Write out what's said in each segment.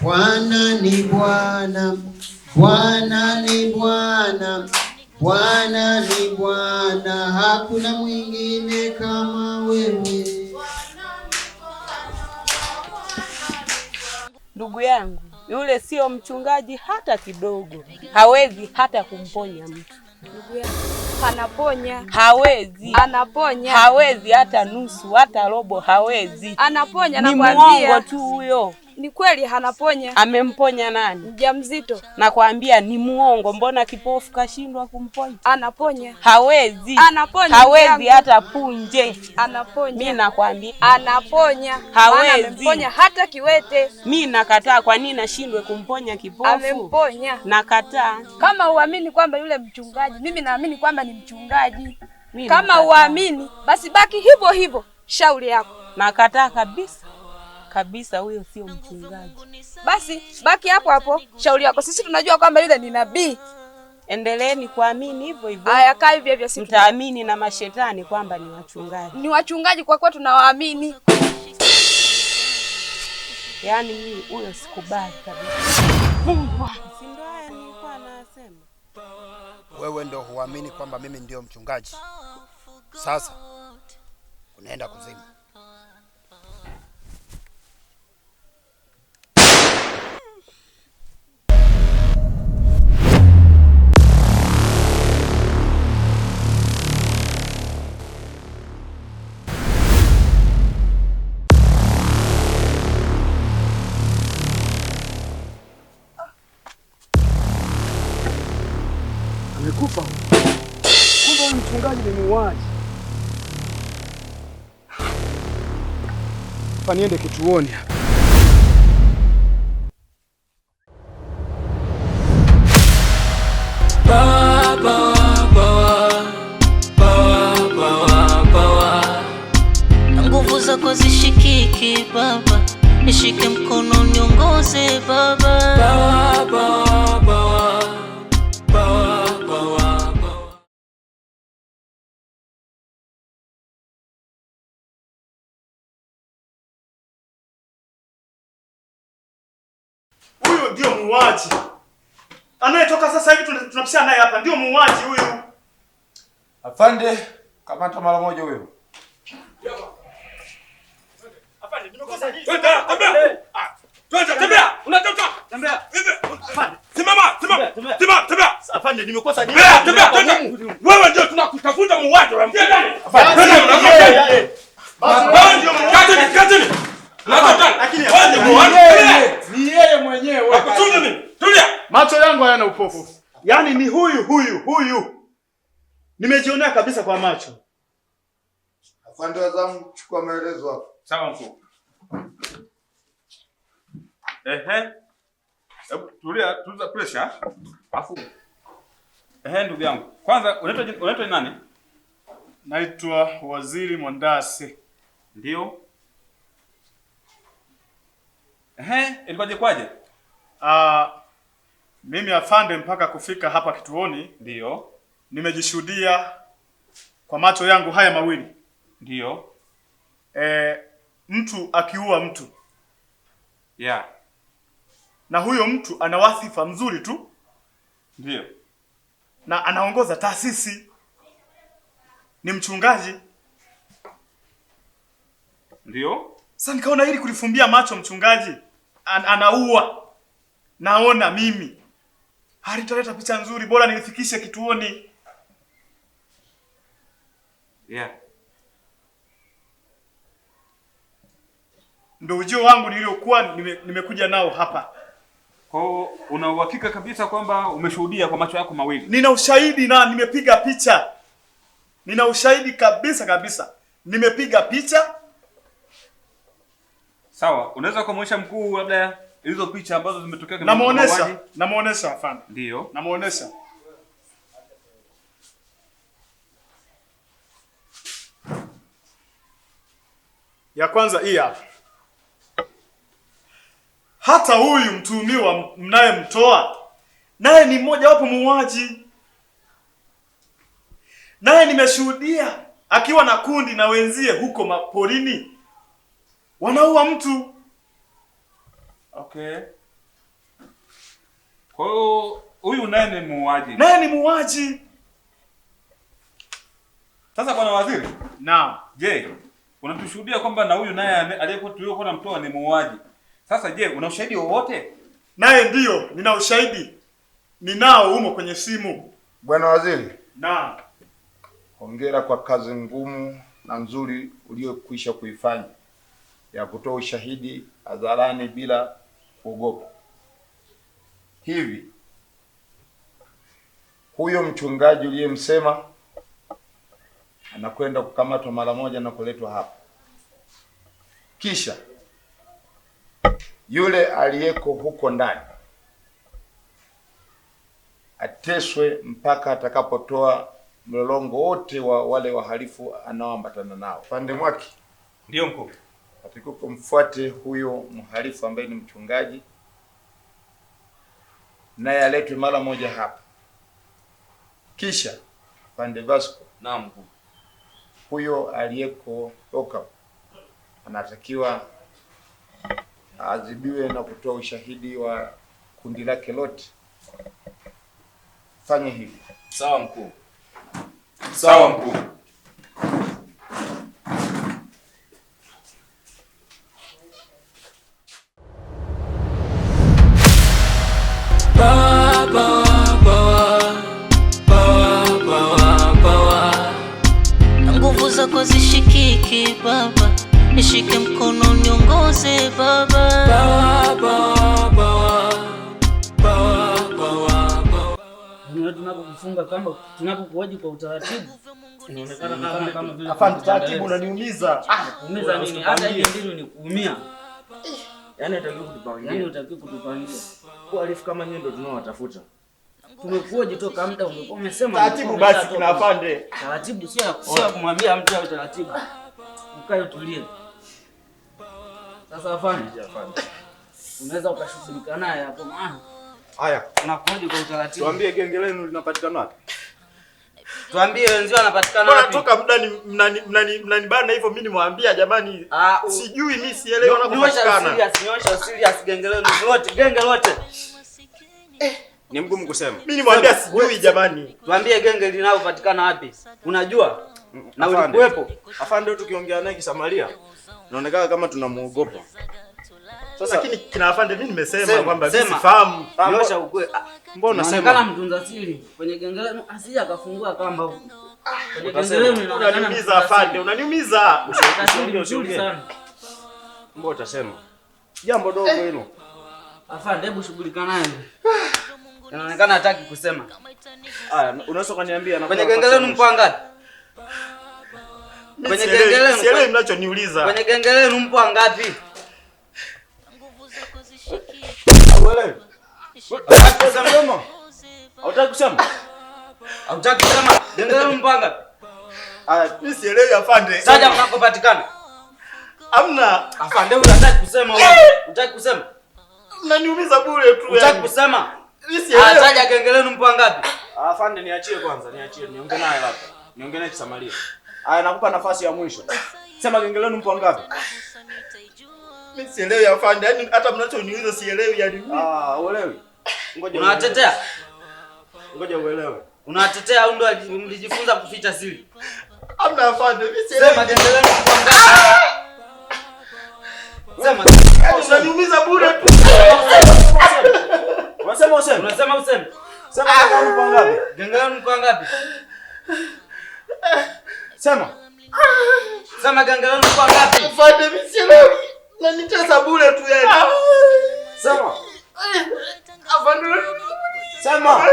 Bwana ni Bwana, Bwana ni Bwana, Bwana ni Bwana, hakuna mwingine kama wewe. Ndugu yangu, yule sio mchungaji hata kidogo. Hawezi hata kumponya mtu. Ndugu yangu, anaponya. Hawezi. Anaponya. Hawezi hata nusu, hata robo hawezi. Anaponya na kwambia. Ni muongo tu huyo. Ni kweli anaponya. Amemponya nani? Mjamzito. Nakwambia ni muongo, mbona kipofu kashindwa kumponya? Anaponya. Hawezi. Anaponya. Hawezi hata punje. Anaponya. Mimi nakwambia anaponya. Hawezi. Amemponya hata kiwete. Mimi nakataa. Kwa nini nashindwe kumponya kipofu? Amemponya. Nakataa. Kama uamini kwamba yule mchungaji, mimi naamini kwamba ni mchungaji. Kama uamini, basi baki hivyo hivyo. Shauri yako. Nakataa kabisa. Kabisa huyo sio mchungaji. Basi baki hapo hapo, shauri yako. Sisi tunajua kwamba yule ni nabii. Endeleeni kuamini hivyo hivyo. Haya, kaa hivyo hivyo, sisi mtaamini na mashetani kwamba ni wachungaji. Ni wachungaji kwa kuwa tunawaamini. Yaani mimi huyo sikubali kabisa. Mungu, si ndio haya nilikuwa nasema. Wewe ndio huamini kwamba mimi ndio mchungaji. Sasa unaenda kuzimu. Amekufa. Kumbe mchungaji ni muuaji. Hapa niende kituoni hapa. Nguvu zako zishikiki baba, nishike mkono niongoze baba. Huyu ndio muuaji. Anayetoka sasa hivi tunapishana naye hapa ndio muuaji huyu. Afande, kamata mara moja huyo. Afande, nimekosa nini? Twende, tembea. Twende, tembea. Unatoka. Tembea. Hivi. Afande, simama, simama. Tembea. Afande, nimekosa nini? Tembea. Wewe ndio tunakutafuta muuaji wa mtu. Afande, twende. Basi ndio muuaji. Kateni. Lakini ni yeye mwenyewe. Akutunge mimi. Tulia. Macho yangu hayana upofu. Yaani ni huyu. Nimejionea kabisa kwa macho. Afande wazangu, chukua maelezo hapo. Sawa mkuu. Hebu tuliza pressure. Afu. Ndugu yangu. Kwanza unaitwa nani? Naitwa Waziri Mondase. Ndio. Ilikuwaje kwaje? Mimi afande, mpaka kufika hapa kituoni ndio nimejishuhudia kwa macho yangu haya mawili. Ndio. Mtu akiua mtu. Yeah. Na huyo mtu ana wasifa mzuri tu. Ndio. Na anaongoza taasisi. Ni mchungaji. Ndio. Sasa nikaona ili kulifumbia macho mchungaji anaua. Naona mimi halitaleta picha nzuri, bora nifikishe kituoni. Yeah. Ndio ujio wangu niliokuwa nimekuja nao hapa. Kwa una uhakika kabisa kwamba umeshuhudia kwa macho yako mawili? Nina ushahidi na nimepiga picha. Nina ushahidi kabisa. Nimepiga picha. Sawa, unaweza kumwonyesha mkuu labda hizo picha ambazo zimetokea kama namuonesha afande. Ndio. Namuonesha. Ya kwanza hii hapa. Hata huyu mtuhumiwa mnayemtoa naye ni mmoja wapo muuaji. Naye nimeshuhudia akiwa na kundi na wenzie huko maporini wanaua mtu. Okay. Kwa hiyo huyu naye ni muuaji. Naye ni muuaji. Sasa bwana waziri, naam. Je, unatushuhudia kwamba na huyu naye aliyekuwa tuliokuwa tunamtoa ni muuaji? Sasa je, una ushahidi wowote? Naye ndio, nina ushahidi. Ninao humo kwenye simu. Bwana waziri. Naam. Hongera kwa kazi ngumu na nzuri uliyokwisha kuifanya ya kutoa ushahidi hadharani bila kuogopa. Hivi huyo mchungaji uliyemsema anakwenda kukamatwa mara moja na kuletwa hapa. Kisha yule aliyeko huko ndani ateswe mpaka atakapotoa mlolongo wote wa wale wahalifu anaoambatana nao. Pande mwake. Ndio mkuu. Atakiwa kumfuate huyo mhalifu ambaye ni mchungaji, naye aletwe mara moja hapa. Kisha Pande Vasco. Naam mkuu. Huyo aliyeko loka anatakiwa adhibiwe na kutoa ushahidi wa kundi lake lote. Fanye hivi. Sawa mkuu. Sawa mkuu. Nguvu zako zishikiki baba, nishike mkono niongoze baba. Tunapokufunga kama tunapokuoji kwa utaratibu inaonekana kama vile afande taratibu unaniumiza. Umiza nini? Hata hiyo ndilo ni kuumia. Yaani utakiwa kutupangia. Yaani utakiwa kutupangia. Kwa alifu kama nyinyi ndio tunaowatafuta. Tumekuoji toka muda umesema taratibu basi kina afande. Taratibu sio kumwambia mtu au taratibu. Ukae utulie. Sasa afande. Unaweza ukashughulika naye hapo maana. Haya, tunakuoji kwa utaratibu. Tuambie genge lenu linapatikana wapi? Tuambie wenzio wanapatikana wapi? Toka muda mnanibana hivyo mimi nimwambia jamani sijui mimi sielewi wanakopatikana. Nyosha serious genge lenu lote, genge lote. Ni mgumu kusema. Mimi nimwambia sijui jamani. Tuambie genge linalopatikana wapi? Unajua? Na ulikuwepo. Afande tukiongea naye Kisamaria. Inaonekana kama tunamuogopa. Sasa lakini kina afande mimi nimesema kwamba mimi sifahamu. Nyosha ukweli. Mbona unasema? Kama mtunza siri kwenye genge lenu asije akafungua kamba. Kwenye genge lenu unaniumiza afande, unaniumiza. Usiongee sana. Mbona utasema? Jambo dogo hilo. Afande hebu shughulika naye. Inaonekana hataki kusema. Haya, unaweza kuniambia na kwenye genge lenu mpo ngapi? Kwenye genge lenu sielewi mnachoniuliza. Kwenye genge lenu mpo ngapi? Wewe. Kusema. Hautaki kusema? Hautaki kusema? Genge lenu mpo ngapi? Mimi sielewi afande. Saja mnakopatikana. Hamna. Afande unataka kusema wewe? Unataka kusema? Unaniumiza bure tu. Unataka kusema? Mimi sielewi. Saja genge lenu mpo ngapi? Afande niachie kwanza, niongee naye labda. Niongee naye Kisamaria. Haya nakupa nafasi ya mwisho. Sema genge lenu mpo ngapi? Mimi sielewi afande, yaani hata mnachoniuliza sielewi yani. Uelewi. Ngoja. Unatetea? Ngoja uelewe. Unatetea au ndo mlijifunza kuficha siri? Hamna afande, mimi sielewi. Sema genge lenu mpo ngapi? Sema. Unaniumiza bure tu. Unasema useme. Unasema useme. Sema genge lenu mpo ngapi? Genge lenu mpo ngapi? Sema. Sema genge lenu mpo ngapi? Afande, mimi sielewi. Na nitesa bure tu yani. Sema. Afande. Sema.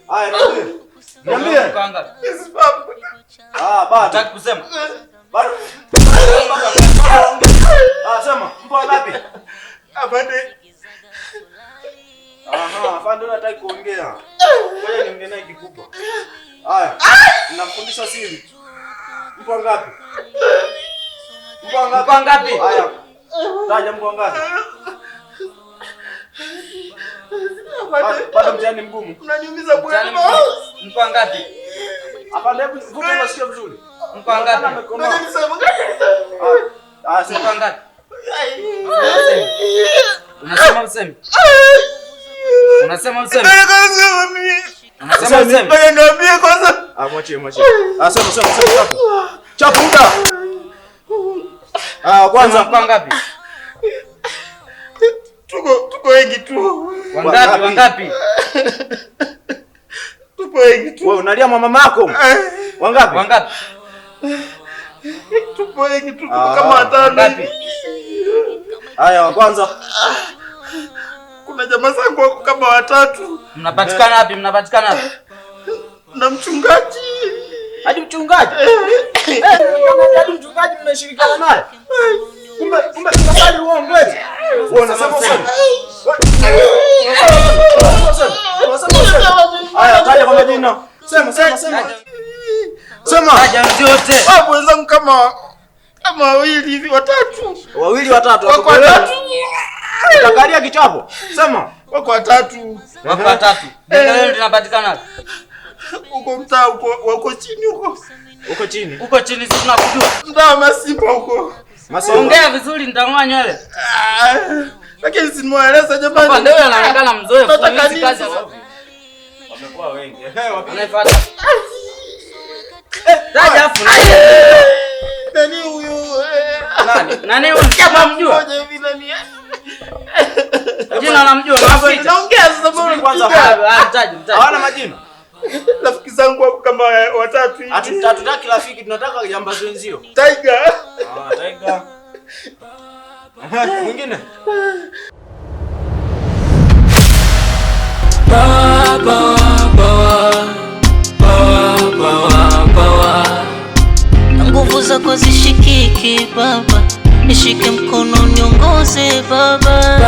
Haya niambie. Niambie. Mpo ngapi? Bado. Unataka kusema? Bado. Sema. Mpo ngapi? Afande. Afande unataka kuongea. Ngoja niongee naye kikubwa. Haya. Ninafundisha siri. Mpo ngapi? Mpo ngapi? Haya. Taja mpo ngapi? Bado mtihani mgumu. Unaniumiza bwana. Mpo ngapi? Afande hebu vuta nasikia vizuri. Mpo ngapi? Ngoja niseme. Mpo ngapi? Unasema useme. Unasema useme. Unasema useme. Baya niambie kwanza. Mwachie. Sema chapu. Chapu muda. Kwanza kwa ngapi? Tuko wengi tu. Wangapi? Tupo wengi tu. Wewe unalia mama yako? Wangapi? Tupo wengi tu kama 5. Haya, wa kwanza. Kuna jamaa zangu wako kama 3. Mnapatikana wapi? Na mchungaji. Hadi mchungaji? Hadi mchungaji mnashirikiana naye? Kumbe tunasali uongo eti. Unasema useme. Haya, taja kwa majina. Sema. Taja yote. Wapo wenzangu kama 2 hivi 3. 2 watatu. Wako 3. Utakalia kichapo. Sema. Wako 3. Ndio leo tunapatikana. Uko mtaa huko chini huko. Uko chini sisi tunakujua. Mtaa Masimba huko. Ongea vizuri nitang'oa nywele. Lakini simueleza jamani. Hapa ndio anaonekana mzoefu. Hizi kazi wamekuwa wengi. Wanafuata. Taja afu nani huyu? Nani huyu? Kama mjua. Ngoja hivi nani? Jina namjua naficha. Naongea sasa bora kwanza. Taja. Hawana majina. Rafiki zangu wako kama 3 hivi. Hatutaki rafiki, tunataka jambazi wenzio. Tiger. Tiger. Mwingine? Nguvu zako zishikiki baba, nishike mkono niongoze baba.